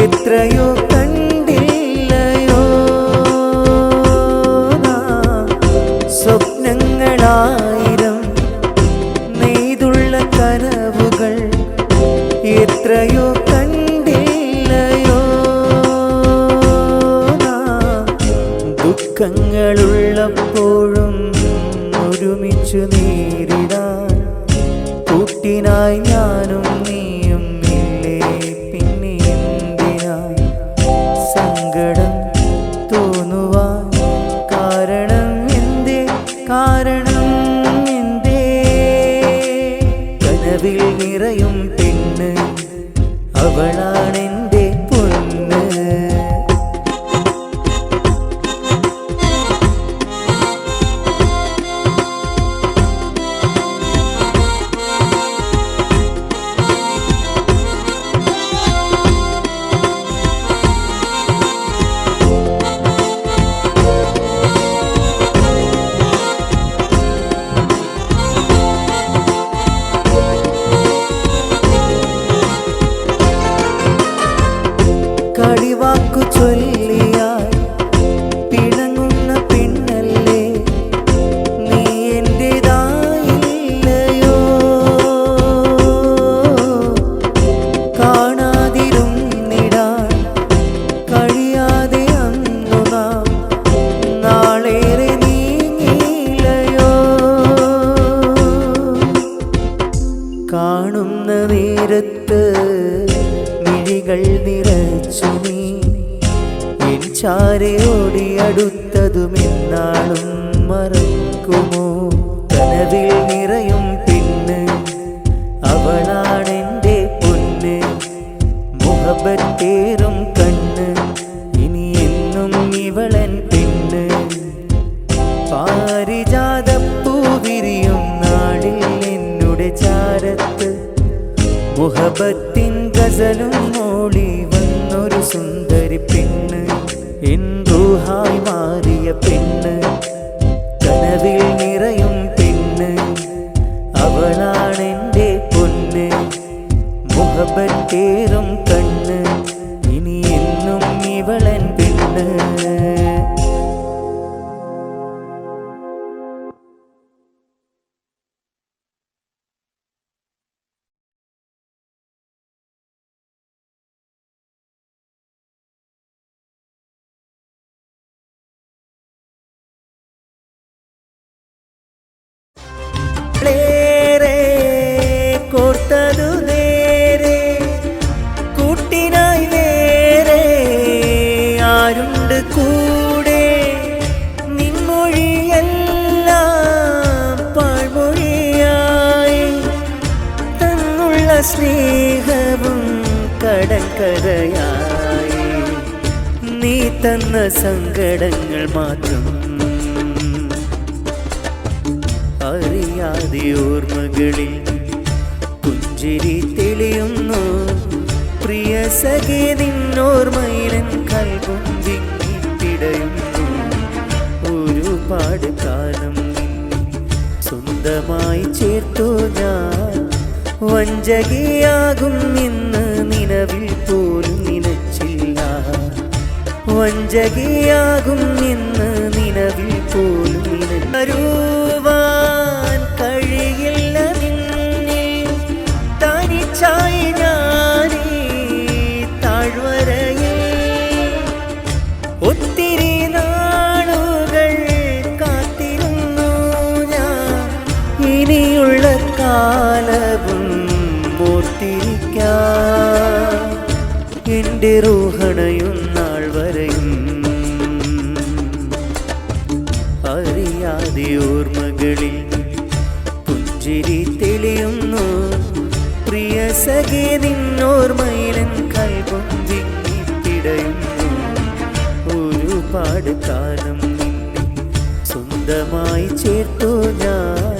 S3: എത്രയോ കണ്ടില്ലയോ നാം. സ്വപ്നങ്ങളായിരം നെയ്തുള്ള കനവുകൾ എത്രയോ കണ്ടില്ലയോ നാം. ദുഃഖങ്ങളുള്ളപ്പോഴും ഒരുമിച്ചു നേരിടാൻ കൂട്ടിനായി ഞാനും നീയും ഇല്ലേ, പിന്നെ എന്തിനായി സങ്കടം തോന്നുവാൻ കാരണം എന്തേ, കാരണം എന്തേ. കനവിൽ നിറയും പെണ്ണ് അവളാണെൻ്റെ പൊന്ന്. കളിവാക്കു ചൊല്ലിയാൽ പിണങ്ങുന്ന പെണ്ണല്ലേ നീ, എന്റേതായില്ലയോ. കാണാതിരുന്നിടാൻ കഴിയാതെ അന്നു നാം നാളേറെ നീങ്ങില്ലയോ. കാണുന്ന നേരത്ത് മിഴികൾ നിറച്ചു നീ എൻ ചാരയോടി അടുത്തതുമെന്നാളും മറക്കുമോ. കനവിൽ നിറയും പെണ്ണ് അവളാണെൻ്റെ പൊന്ന്, മുഹബത്തേറും കണ്ണ് ഇനി എന്നും ഇവളൻ പെണ്ണ്. പാരിജാതപ്പൂ വിരിയും നാളിൽ എന്നുടെ ചാരത്ത് മുഹബത്തിൻ ഗസലും മോളി വന്നൊരു സുന്ദരി പെണ്ണ്, എൻ റൂഹായി മാറിയ പെണ്ണ്. കനവിൽ നിറയും പെണ്ണ് അവളാണെൻ്റെ പൊന്ന്, മുഹബത്തേറും കണ്ണ് ഇനി എന്നും ഇവളൻ പെണ്ണ്. കോർത്തതു നേരെ കൂട്ടിനായി വേറെ ആരുണ്ട് കൂടെ, നിൻമൊഴിയെല്ലാം പാഴ്മൊഴിയായി തന്നുള്ള സ്നേഹ കഥയായി. നീ തന്ന സങ്കടങ്ങൾ മാത്രം അറിയാതെ ഓർമ്മകളിൽ പുഞ്ചിരി തെളിയുന്നു. പ്രിയ സഖി നിന്നോർമ്മയിലൻ കൽബും വിങ്ങിപ്പിടയുന്നു. ഒരുപാട് കാലം സ്വന്തമായി ചേർത്തു ഞാൻ. വഞ്ചകിയാകും ഇന്ന് നിലവിൽ പോലും നിലച്ചില്ല. വഞ്ചകിയാകും ഇന്ന് നിലവിൽ പോലും നിലരുവാൻ കഴിയില്ല നിന്നിൽ. തനിച്ചായി ഞാനീ താഴ്വരയിൽ ഒത്തിരി നാളുകൾ കാത്തിരുന്നു ഞാൻ. ഇനിയുള്ള കാലവും ഓർത്തിരിക്കാം എൻ്റെ റൂഹണയുന്നാൾ വരെയും. അറിയാതെ ഓർമ്മകളിൽ പുഞ്ചിരി തെളിയുന്നു. പ്രിയ സഖി നിന്നോർമ്മയിലൻ കൽബും വിങ്ങിപ്പിടയുന്നു. ഒരുപാട് കാലം സ്വന്തമായി ചേർത്തു ഞാൻ.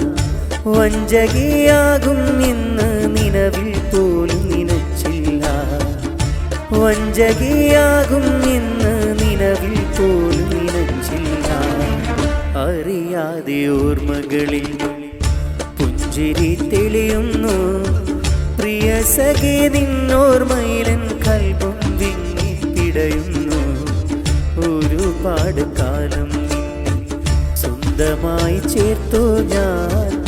S3: വഞ്ചകിയാകും ഇന്ന് നിലവിൽ പോലും നിലച്ചില്ല. വഞ്ചകിയാകും ഇന്ന് നിലവിൽ പോലും നിലച്ചില്ല. അറിയാതെ ഓർമ്മകളിൽ പുഞ്ചിരി തെളിയുന്നു. പ്രിയ സഖി നിന്നോർമ്മയിലൻ കൽബും വിങ്ങിപ്പിടയുന്നു. ഒരുപാട് കാലം സ്വന്തമായി ചേർത്തു ഞാൻ.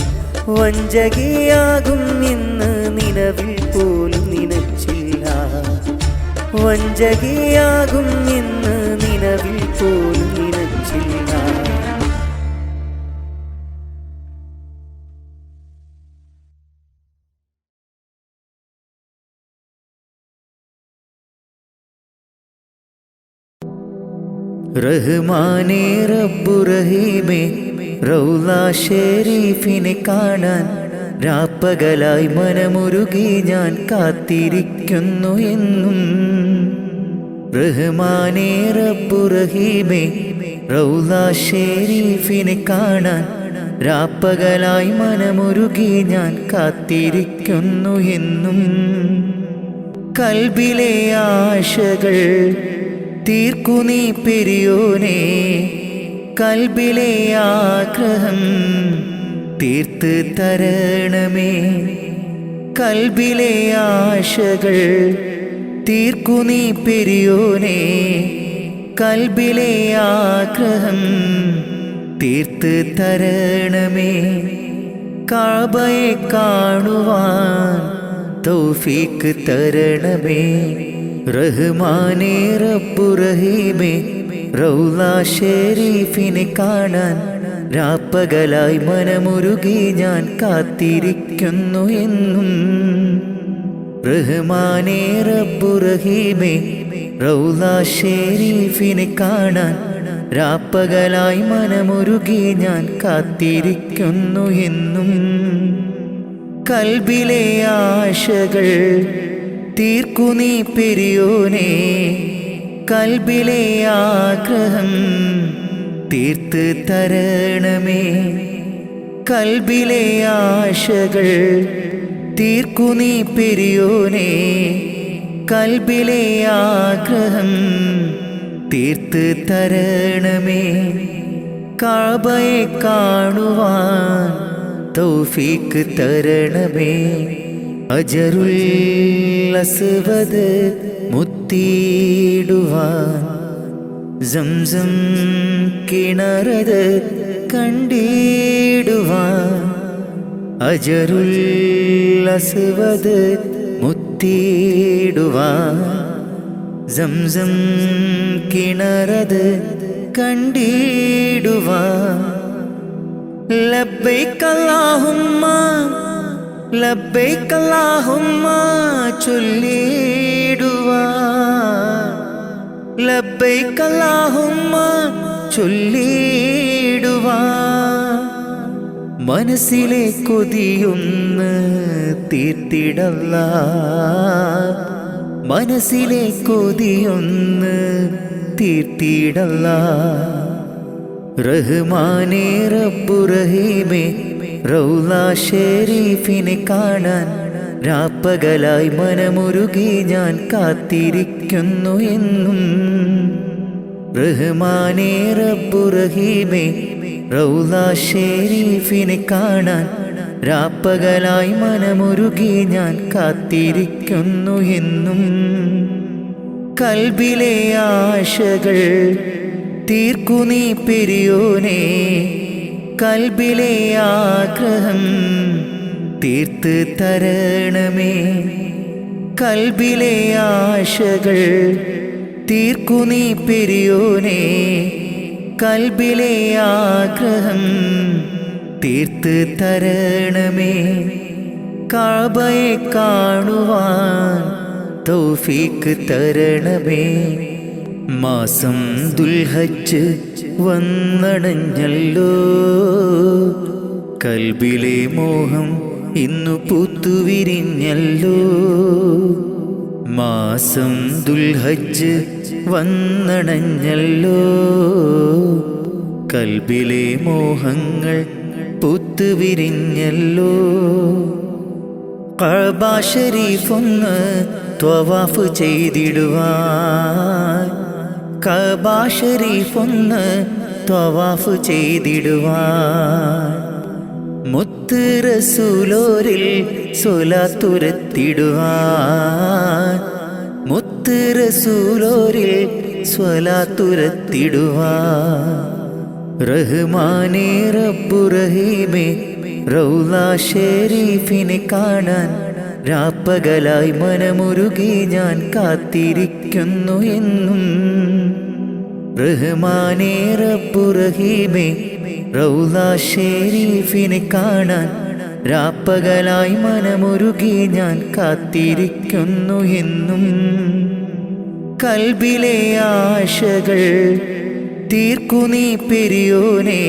S3: വഞ്ചകിയാകും ഇന്ന് നിലവിൽ പോലും നിലച്ചില്ല. വഞ്ചകിയാകും ഇന്ന് നിലവിൽ പോലും നിലച്ചില്ല. റഹ്മാനേ റബ്ബു റഹീമേ റൗള ഷരീഫിനെ കാണാൻ രാപ്പകലായി മനമുരുകി ഞാൻ കാത്തിരിക്കുന്നു എന്നും. റഹ്മാനേ റബ്ബു റഹീമേ റൗള ഷരീഫിനെ കാണാൻ രാപ്പകലായി മനമുരുകി ഞാൻ കാത്തിരിക്കുന്നു എന്നും. കൽബിലെ ആശകൾ തീർക്കു നീ പെരിയോനേ. കൽബിലെ ആഗ്രഹം തീർത്ത് തരണമേ. കൽബിലെ ആശകൾ തീർക്കു നീ പെരിയോനേ. കൽബിലെ ആഗ്രഹം തീർത്ത് തരണമേ. കഅബയെ കാണുവാൻ തൗഫീഖ് തരണമേ. റഹ്മാനേ റബ്ബു റഹീമേ റൗള ഷരീഫിനെ കാണാൻ രാപ്പകലായി മനമുരുകി ഞാൻ കാത്തിരിക്കുന്നു എന്നും. റഹ്മാനേ റബ്ബു റഹീമേ റൗള ഷരീഫിനെ കാണാൻ രാപ്പകലായി മനമുരുകി ഞാൻ കാത്തിരിക്കുന്നു എന്നും. കൽബിലെ ആശകൾ തീർക്കു നീ പെരിയോനേ. കൽബിലെ ആഗ്രഹം തീർത്ത് തരണമേ. കൽബിലെ ആശകൾ തീർക്കു നീ പെരിയോനേ. കൽബിലെ ആഗ്രഹം തീർത്ത് തരണമേ. കഅബയെ കാണുവാൻ തൗഫീഖ് തരണമേ. അജറുൽ അസ്വദ് മുത്തിയിടുവാൻ സംസം കിണറത് കണ്ടിടുവാൻ. അജറുൽ അസ്വദ് മുത്തിയിടുവാൻ സംസം കിണറത് കണ്ടിടുവാൻ. ലബ്ബൈക അല്ലാഹുമ്മ ലബ്ബൈക അല്ലാഹുമ്മ ചൊല്ലിടുവാൻ. ലബ്ബൈക അല്ലാഹുമ്മ ചൊല്ലിടുവാൻ. മനസ്സിലെ കൊതിയൊന്ന് തീർത്തിടല്ലാ. മനസ്സിലെ കൊതിയൊന്ന് തീർത്തിടല്ല. റഹ്മാനേ റബ്ബു റഹീമേ റൗള ഷരീഫിനെ കാണാൻ രാപ്പകലായി മനമുരുകി ഞാൻ കാത്തിരിക്കുന്നു എന്നും. റഹ്മാനേ റബ്ബു റഹീമേ റൗള ഷരീഫിനെ കാണാൻ രാപ്പകലായി മനമുരുകി ഞാൻ കാത്തിരിക്കുന്നു എന്നും. കൽബിലെ ആശകൾ തീർക്കു നീ പെരിയോനേ, കൽബിലെ ആഗ്രഹം തീർത്ത് തരണമേ. കൽബിലെ ആശകൾ തീർക്കു നീ പെരിയോനേ, കൽബിലെ ആഗ്രഹം തീർത്ത് തരണമേ. കഅബയെ കാണുവാൻ തൗഫീക്ക് തരണമേ. മാസം ദുൽഹജ്ജ് വന്നടഞ്ഞല്ലോ, കൽബിലെ മോഹം ഇന്നു പൂത്തുവിരിഞ്ഞല്ലോ. മാസം ദുൽഹജ്ജ് വന്നടഞ്ഞല്ലോ, കൽബിലെ മോഹങ്ങൾ പൂത്തുവിരിഞ്ഞല്ലോ. കഅബ ശരീഫൊന്ന് ത്വവാഫ് ചെയ്തിടുവാൻ, കഅബ ശരീഫൊന്ന് ത്വവാഫ് ചെയ്തിടുവാൻ. മുത്ത് റസൂലോരിൽ സ്വലാത്തുരത്തിടുവാൻ, മുത്ത് റസൂലോരിൽ സ്വലാത്തുരത്തിടുവാൻ. റഹ്മാനേ റബ്ബു റഹീമേ റൗള ഷരീഫിനെ കാണാൻ രാപ്പകലായി മനമുരുകി ഞാൻ കാത്തിരിക്കുന്നു എന്നും. റഹ്മാനേ റബ്ബു റഹീമേ റൗള ഷരീഫിനെ കാണാൻ രാപ്പകലായി മനമുരുകി ഞാൻ കാത്തിരിക്കുന്നു എന്നും. കൽബിലെ ആശകൾ തീർക്കു നീ പെരിയോനേ,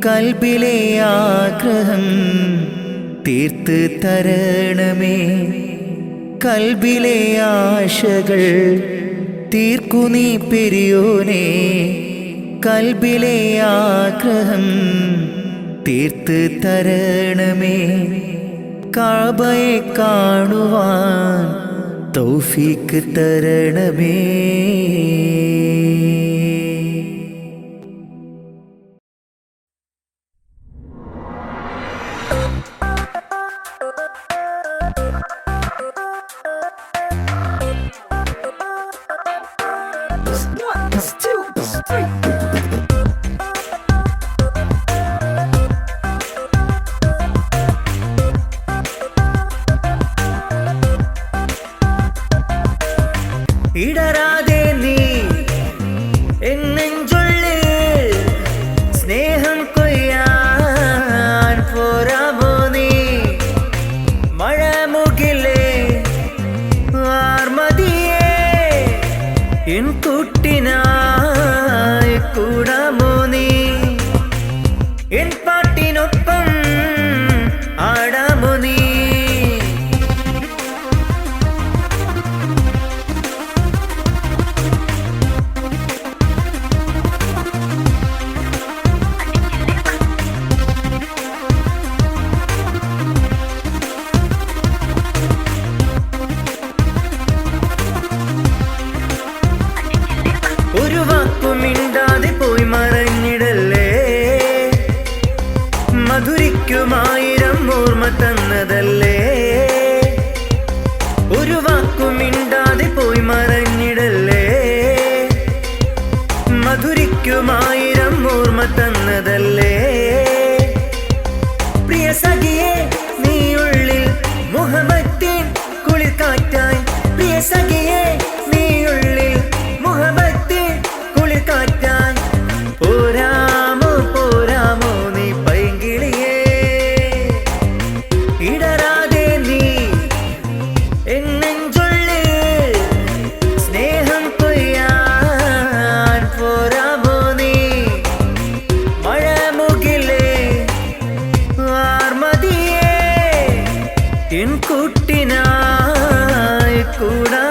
S3: കൽബിലെ ആഗ്രഹം തീർത്ത് തരണമേ. കൽബിലെ ആശകൾ തീർക്കു നീ പെരിയോനേ, കൽബിലെ ആഗ്രഹം തീർത്ത് തരണമേ. കഅബയെ കാണുവാൻ തൗഫീക്ക് തരണമേ. ഇടരാതെ നീ എന്നെഞ്ചുള്ളിൽ സ്നേഹം കൊയ്യാൻ പോരാമോ നീ. മഴമുകിലേ ആർമതിയേ എൻ കുട്ടിനായി കൂടാമോ നീ. എൻ പാട്ടിനൊപ്പം ആടാമോ നീ. ഒരു വാക്കുമിണ്ടാതെ പോയി മറഞ്ഞിടല്ലേ, മധുരിക്കുമായിരം ഓർമ്മ തന്നതല്ലേ. ഒരു വാക്കുമിണ്ടാതെ പോയി മറഞ്ഞിടല്ലേ, മധുരിക്കുമായിരം ഓർമ്മ തന്നതല്ലേ. പ്രിയ സഖിയേ നീയുള്ളിൽ മുഹമ്മത്തിൻ കുളിർക്കാറ്റായി, പ്രിയ സഖിയേ നീയുള്ളിൽ മുഹമ്മത്തിൻ കുളിർക്കാറ്റായി. പോരാമോ പോരാമോ നീ പൈങ്കിളിയേ, ഇടരാതെ നീ എന്നെഞ്ചുള്ളിൽ സ്നേഹം കൊയ്യാൻ പോരാമോ നീ. മഴമുകിലേ ആർമതിയേ എൻ കുട്ടിനായി കൂടാ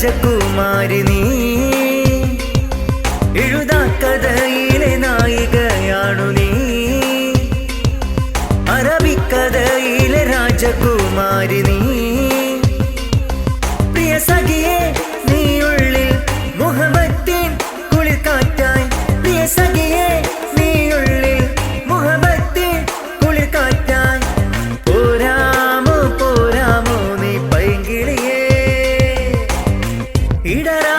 S3: രാജകുമാരി നീ എഴുതാക്കഥയിലെ നായികയാണു നീ അറബിക്കഥയിലെ രാജകുമാരി നീ പ്രിയ സഖിയേ നീ ഉള്ളിൽ മുഹബത്തിൻ കുളിർ കാറ്റായി പ്രിയ സഖിയേ നീ ഉള്ളിൽ മുഹബത്തിൻ കുളിർ കാറ്റായി പോരാമോ പോരാമോ നീ പൈങ്കിളിയേ ഇടറാ